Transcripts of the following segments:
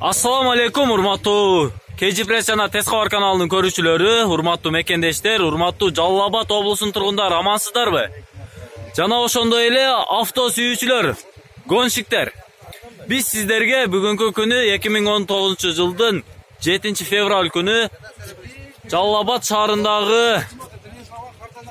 Assalamu alaikum, урматтуу KG Press жана Tez Кабар каналынын көрүүчүлөрү, урматтуу мекендештер, урматтуу Жалал Абад облусунун тургундары, амансыздарбы? Жана ошондой эле авто сүйүүчүлөр, гонщиктер. Биз сиздерге бүгүнкү күнү 2019 жылдын 7 февраль күнү Жалал Абад шаарындагы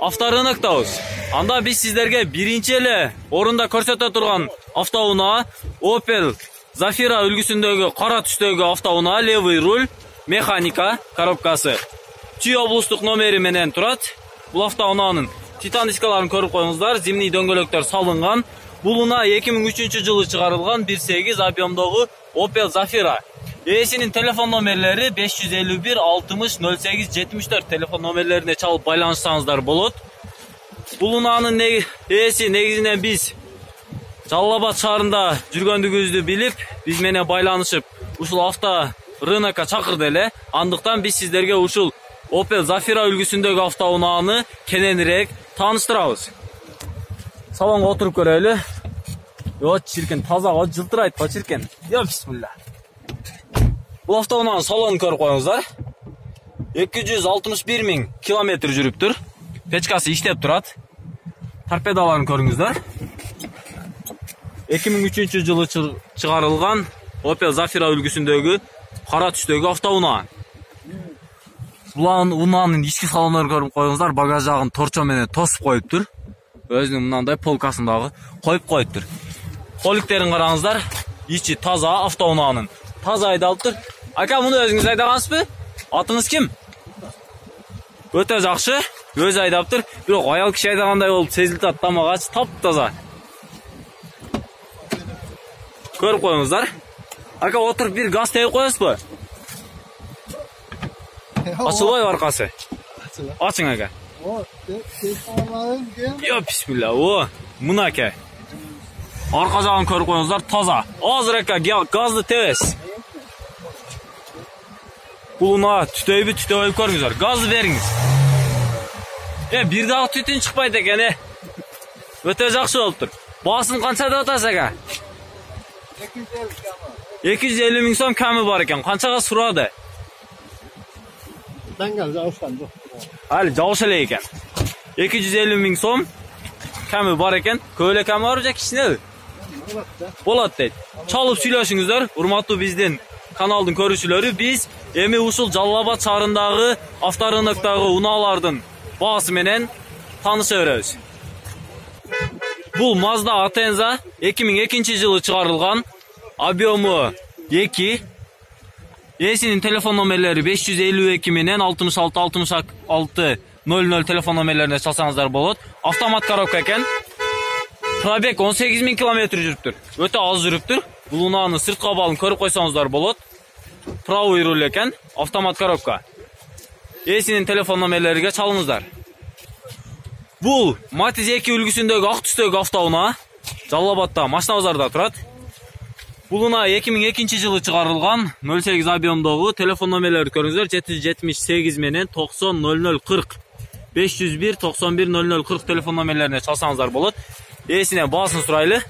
авторыноктабыз. Анда биз сиздерге биринчи эле орунда көрсөтө турган автоунаа Opel Zafira үлгүсүндөгү кара түстөгү автоунаа, левый руль, механика коробкасы. Чүй облустук номери менен турат. Бул автоунаанын титан дискаларын көрүп коюңуздар, зимний дөңгөлөктөр салынган. Бул унаа 2003 жылы чыгарылган 1.8 объемдогу Opel Zafira. Ээсинин телефон номерлери 551 60 08 74 телефон номерлерине чалып байланышсаңыздар болот. Бул унаанын ээси негизинен биз Жалал Абад шаарында жүргөндүгүбүздү билип, биз менен байланышып, ушул авто рынокко чакырды эле. Андыктан биз сиздерге ушул Opel Zafira үлгүсүндөгү автоунааны кененирээк тааныштырабыз. Салонго отуруп көрөлү. Йо, чиркен, таза, жылтырайт, чиркен. Йо, бисмилла. Бул автоунаанын салонун көрүп коюңуздар. 261 000 километр жүрүптүр. Печкасы иштеп турат. Торпедаларын көрүңүздар. 2003 жылы чыгарылган Opel Zafira үлгүсүндөгү кара түстөгү автоунаа. Бул унаанын ички салондорун көрүп коюңуздар, багаж жагын торчо менен тосуп коюптур. Өзүнүн мындай полкасын дагы коюп коюптур. Коликтерин караңыздар, ичи таза автоунаанын. Таза айдалыптыр. Ака, муну өзүңүз айдагансызбы? Атыңыз ким? Өтө жакшы, өзү айдаптыр. Бирок аял киши айдагандай болуп сезилип атат, тамагачы таптаза. Көрүп коюңуздар. Ака, отуруп бир газ терип коесузбу? Ачылбайбы аркасы? Ачың, ака. Йо, бисмилла. О, мына ака. Арка жагын көрүп коюңуздар, таза. Азыр ака газды тебес. Бул унаа түтөйбү, түтөбөйбү көрүңүздөр. Газды бериңиз. Бир дагы түтүн чыкпайт экен, Өтө жакшы болуптур. Баасын канча деп атасыз, ака? 250 000 сом ками бар экен. Канчага сурады? Али жабыш эле экен. 250 000 сом ками бар экен. Көп эле ками барбы же кичинеби? Болот дейт. Чалып сүйлөшүңүздөр, урматтуу биздин каналдын көрүүчүлөрү. Биз эми ушул Жалал Абад шаарындагы авторыноктогу унаалардын баасы менен тааныша беребиз. Бул Mazda Atenza 2002 жылы чыгарылган, объему 2. Ээсинин телефон номерлери 552 менен 66 66 00 телефон номерлерине чалсаңыздар болот. Автомат коробка экен. Пробег 18 000 километр жүрүптүр. Өтө аз жүрүптүр. Бул унаанын сырткы абалын көрүп койсоңуздар болот. Правый руль экен, автомат коробка. Ээсинин телефон номерлериге чалыңыздар. Бул Matiz 2 үлгүсүндөгү ак түстөгү автоунаа. Жалал Абадда машина базарда турат. Бул унаа 2002 жылы чыгарылган, 08 объемдогу. Телефон номерлери көрүңүздөр, 778 менен 90 0040. 501 91 0040 телефон номерлерине чалсаңыздар болот. Ээсине баасын сурайлы.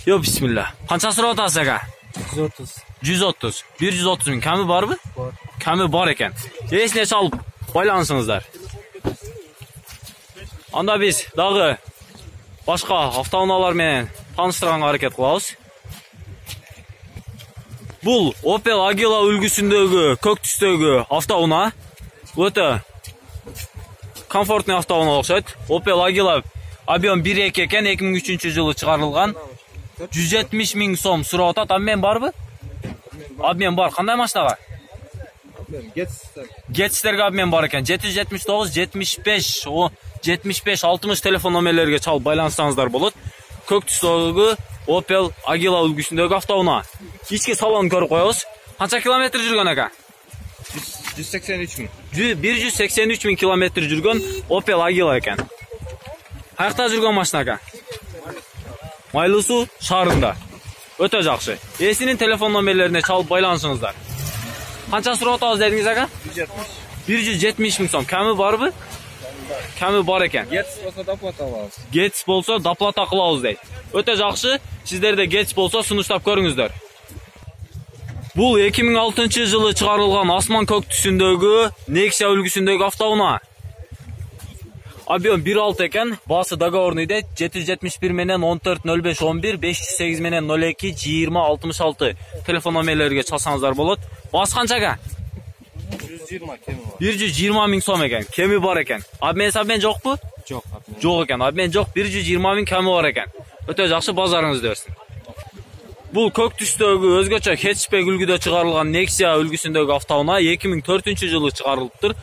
Йо, бисмилла. Канча сурап атасыз, ака? 130. 130. 130 000 ками барбы? Бар. Ками бар экен. Ээсине чалып байланышыңыздар. Анда биз дагы башка автоунаалар менен тааныштырганга аракет кылабыз. Бул Opel Agila үлгүсүндөгү көк түстөгү автоунаа. Өтө комфортный автоунаа окшойт. Opel Agila объем 1.2 экен, 2003 жылы чыгарылган. 170 000 сом сурап атат. Обмен барбы? Обмен бар. Кандай машинага? Гетстерге обмен бар экен. 779 75 75 60 телефон номерлерге чалып байланышсаңыздар болот. Көк түстөгү Opel Agila үлгүсүндөгү автоунаа. Ички салонун көрүп коебуз. Канча километр жүргөн, ака? 183 000. 183 000 километр жүргөн Opel Agila экен. Каякта жүргөн машина, ака? Майлуу суу шаарында. Өтө жакшы. Ээсинин телефон номерлерине чалып байланышыңыздар. Канча сурап атабыз дедиңиз, ака? 170 000 сом. Ками барбы? Ками бар экен. Гетс болсо доплата алабыз. Гетс болсо доплата кылабыз дейт. Өтө жакшы. Сиздерде Гетс болсо сунуштап көрүңүздөр. Бұл 2006 жылы шығарылған асман көк түсіндегі Nexia үлгісіндегі автоунаа. Объем 1.6 екен, басы договорныйда 771 менен 140511, 508 менен 02 2066 телефон номерлерге чалсаңыздар болот. Басы қаншаға? 120 кеми бар. 120 миң сом екен, кеми бар екен. Обмен жоқ бұ? Жоқ екен, обмен жоқ, 120 миң кеми бар екен. Өте жақсы, базарыңызды өрсін. Бұл көк түстегі өзгөчө хэтчбек үлгүдө чыгарылган Nexia үлгүсүндөгү автоунаа 2004 жылы чыгарылыптыр.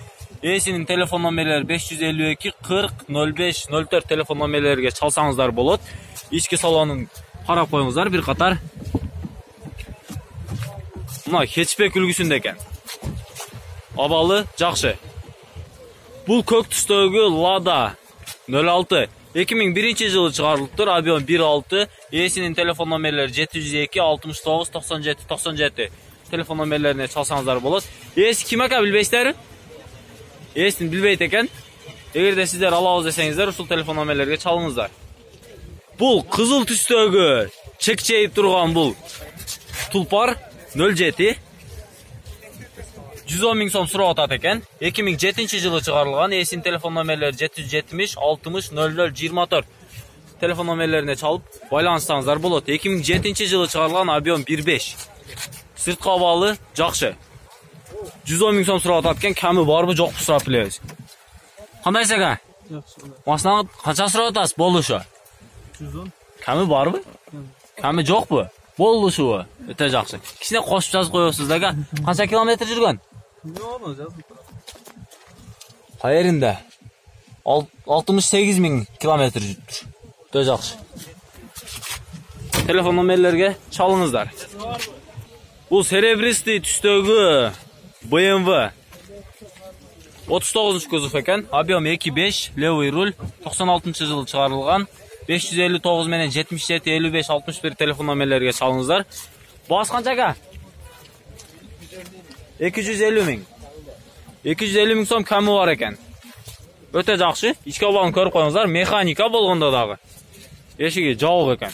Эсинин телефон номерлери 552 40 05 04 телефон номерлерге чалсаңыздар болот. Ички салонун карап коюңуздар, бир катар. Мына хэтчбек үлгүсүндө экен. Абалы жакшы. Бұл көк түстөгү Lada 06 2001 жылы чыгарылыптыр. Объем 1.6. Эсинин телефон номерлери 702 69 97 97 телефон номерлерине чалсаңыздар болот. Эси ким ака билбейсиздер? Эсин билбейт экен. Эгерде сиздер алабыз десеңиздер, ушул телефон номерлерге чалыңыздар. Бул кызыл түстөгү чекчейип турган бул Tulpar 07 110 миң сом сурап атат экен. 2007 жылы чыгарылган. Эсин телефон номерлери 770 60 00 24 телефон номерлерине чалып байланышсаңыздар болот. 2007 жылы чыгарылган, объем 1.5. Сырткы абалы жакшы. 110 миң сом сурап атат экен. Ками барбы жокпу сурап билебиз. Кандай сага? Машинаны канча сурап атасыз? Болушу. 110. Ками барбы? Ками жокпу? Болушубу? Өтө жакшы. Кичине кошуп жазып коесуз ага. Канча километр жүргөн? Yo'q, жазып. Кайеринде? 68 миң километр жүрүптүр. Өтө жакшы. Телефон номерлерге чалыңыздар. Бул серебристый түстөгү BMW 39 кузов экен. Объем 2.5, левый руль, 96 жылы чыгарылган. 559 менен 77 55 61 телефон номерлерге чалыңыздар. Бас канчага? 250 миң. 250 миң сом ками бар экен. Өтө жакшы. Ички абалын көрүп коюңуздар. Механика болгондо дагы. Эшиги жабык экен.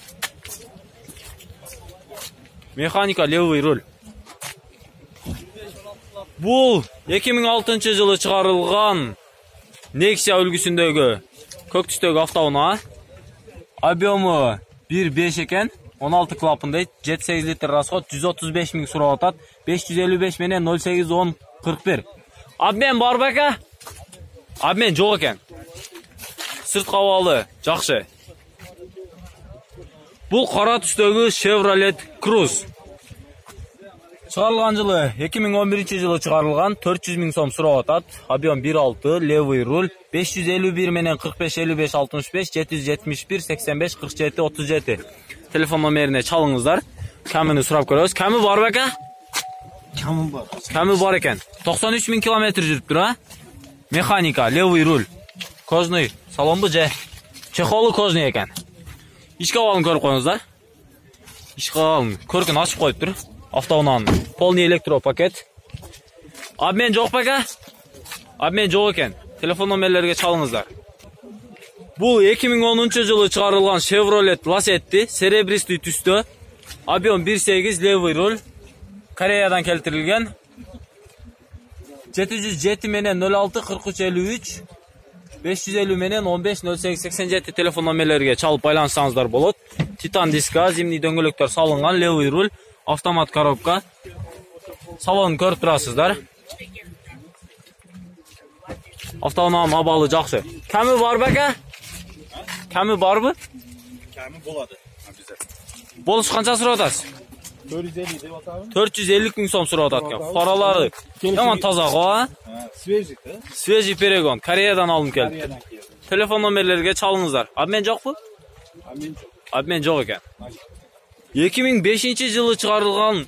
Механика, левый руль. Бул 2006 жылы чыгарылган Nexia үлгүсүндөгү көк түстөгү автоунаа. Объему 1.5 экен. 16 клапандай, 7-8 литр расход, 135 миң сурап атат. 555 менен 08 10 41. Обмен бар бека? Обмен жок экен. Сырткы абалы жакшы. Бул кара түстөгү Chevrolet Cruze. Чыгарылган жылы 2011 жылы чыгарылган, 400 миң сом сурап атат. Объем 1.6, левый руль, 551 менен 45 55 65 771 85 47 37 телефон номерине чалыңыздар. Камины сурап көрөбүз. Ками бар бека? Ками бар. Ками бар экен. 93 миң километр жүрүптүр, а? Механика, левый руль. Кожный салонбу же? Чехолу кожный экен. Ички абалын көрүп коюңуздар. Ички абалын көркүн ачып коюптур. Автоунаанын полный электропакет. Обмен жок бека? Обмен жок экен. Телефон номерлерге чалыңыздар. Бул 2010 жылы чыгарылган Chevrolet Lacetti, серебристый түстө. Объем 1.8, левый руль. Кореядан келтирилген. 707 менен 06 43 53 550 менен 15 08 87 телефон номерлерге чалып байланышсаңыздар болот. Титан диска, зимний дөңгөлөктөр салынган, левый руль, автомат коробка. Салонун көрүп турасыздар. Автоунаанын абалы жакшы. Ками бар бека? Ками барбы? Ками болады. Болуш канча сурап атасыз? 450 деп атабы? 450 миң сом сурап атат экен. Фаралары жаман таза го, Свежий, да? Свежий перегон. Кореядан алынып келди. Кореядан келди. Телефон номерлерге чалыңыздар. Обмен жокпу? Обмен жок. Обмен жок экен. 2005 жылы чыгарылган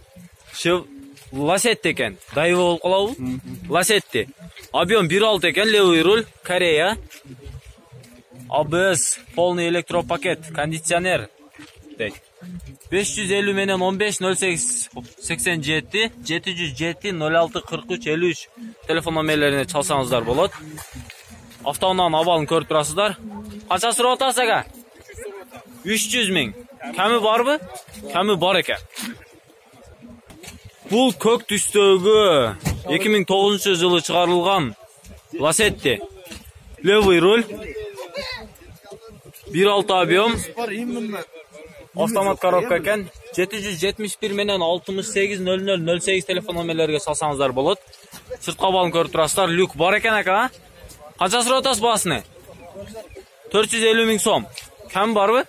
Lacetti экен. Дайвы болуп калабы? Lacetti. Объем 1.6 экен, левый руль, Корея. ABS, полный электропакет, кондиционер. 550 менен 15 08 87 707 06 43 53 телефон номерлерине чалсаңыздар болот. Автоунаанын абалын көрүп турасыздар. Канча сурап атасыз ага? 300 миң. Ками барбы? Ками бар экен. Бұл көк түстегі 2009 жылы шығарылған Lacetti. Левый руль. 1.6 объем. Автомат коробка екен. 771 менен 680008 телефон номерлерге салсаңыздар болот. Сыртқа балын көріп тұрасыздар. Люк бар екен ака. Қанша сұрап атасыз басыны? 450 000 сом. Кәмі бар бі?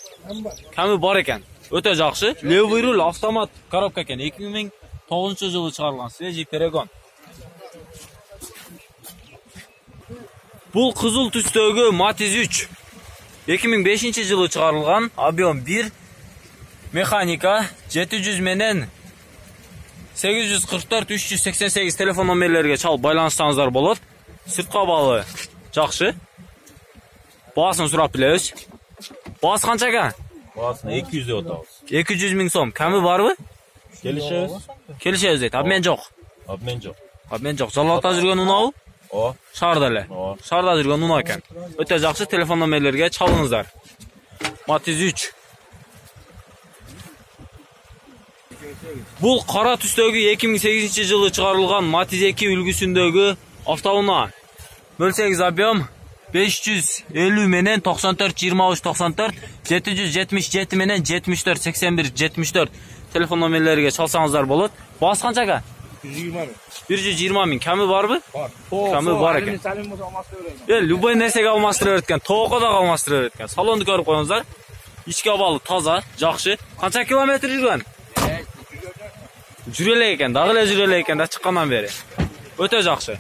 Кәмі бар екен. Өте жақсы. Левый руль автомат коробка екен. 2009 жылы шығарылған. Свежий перегон. Бұл қызыл түстегі Matiz 3. 2005 жылы шығарылған. Объем 1. Механика 700 менен 844 388 телефон номерлерге чалып байланыстаңыздар болот. Сыртқа балы жақсы. Басын сұрап білеміз. Басы қанша екен? Басын 200 деп атабыз. 200 000 сом. Кәмі бар бі? Келішеміз. Келішеміз дейді. Обмен жоқ. Обмен жоқ. Обмен жоқ. Жалауатта жүрген ұнау? О. Шарда әлі. Шарда жүрген ұна екен. Өте жақсы телефон номерлерге чалыңыздар. Matiz 3. Бұл қара түстегі 2008 жылы шығарылған Matiz 2 үлгісіндегі автоуна. 08 объем 550 менен 94 23 94 777 менен 74 81 74 телефон номерлерге чалсаңыздар болот. Басы қанша ака? 120 000. Кәмі бар бі? Бар. Кәмі бар екен. Любой нәрсеге алмастыра өткен. Тоққа да алмастыра өткен. Салонды көріп қойыңыздар. Ішкі абалы таза, жақсы. Қанша километр жүрген? Жүрелі екен, дағылы жүрелі екен да шыққаннан бері. Өте жақсы.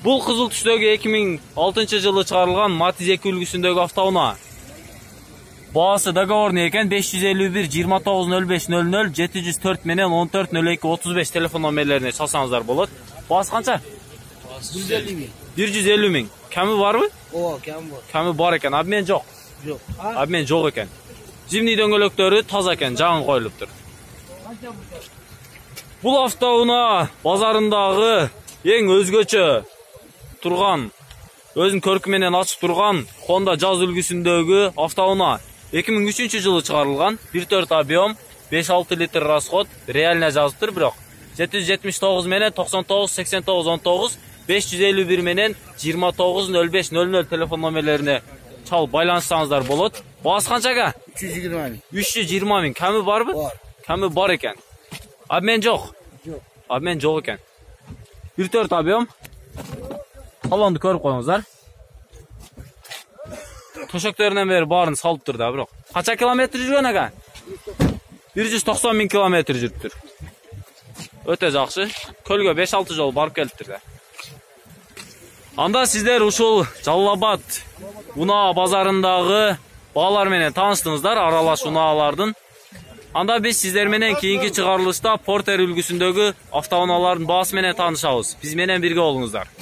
Бұл қызыл түстегі 2006 жылы шығарылған Matiz 2 үлгісіндегі автоуна. Басы договорный екен 551 29 05 00 704 менен 14 02 35 телефон номерлеріне салсаңыздар болот. Басы қанша? 150 000. Кәмі бар бі? О, кәмі бар. Кәмі бар екен, обмен жоқ. Жоқ. Обмен жоқ екен. Зимний дөңгелектері таза екен, жағын қойылып тұр. Бұл автоуна базарындағы ең өзгөчө тұрған, өзін көркіменен ашып тұрған Honda Jazz үлгісіндегі автоуна. 2003 жылы шығарылған, 1.4 объем, 5-6 литр расход, реально жазып тұр, бірақ 779 менен 99 89 19 551 менен 29 05 00 телефон номерлеріне чал байланыстаңыздар болот. Басы қанша ака? 320 000. 320 000. Кәмі бар бі? Бар. Кәмі бар екен. Обмен жоқ. Жоқ. Обмен жоқ екен. 1.4 объем. Салонды көріп қойыңыздар. Төшектерінен бері барын салып тұр да, бірақ. Қанша километр жүрген аға? 190 000 километр жүріп тұр. Өте жақсы. Көлге 5-6 жол барып келіп тұр да. Анда сіздер ушул Жалал-Абад уна базарындағы бағаларменен таныстыңыздар, аралаш унаалардың. Анда біз сіздерменен кейінгі шығарылышта Porter үлгісіндегі автоуналардың бағасыменен танышабыз. Бізменен бірге болыңыздар.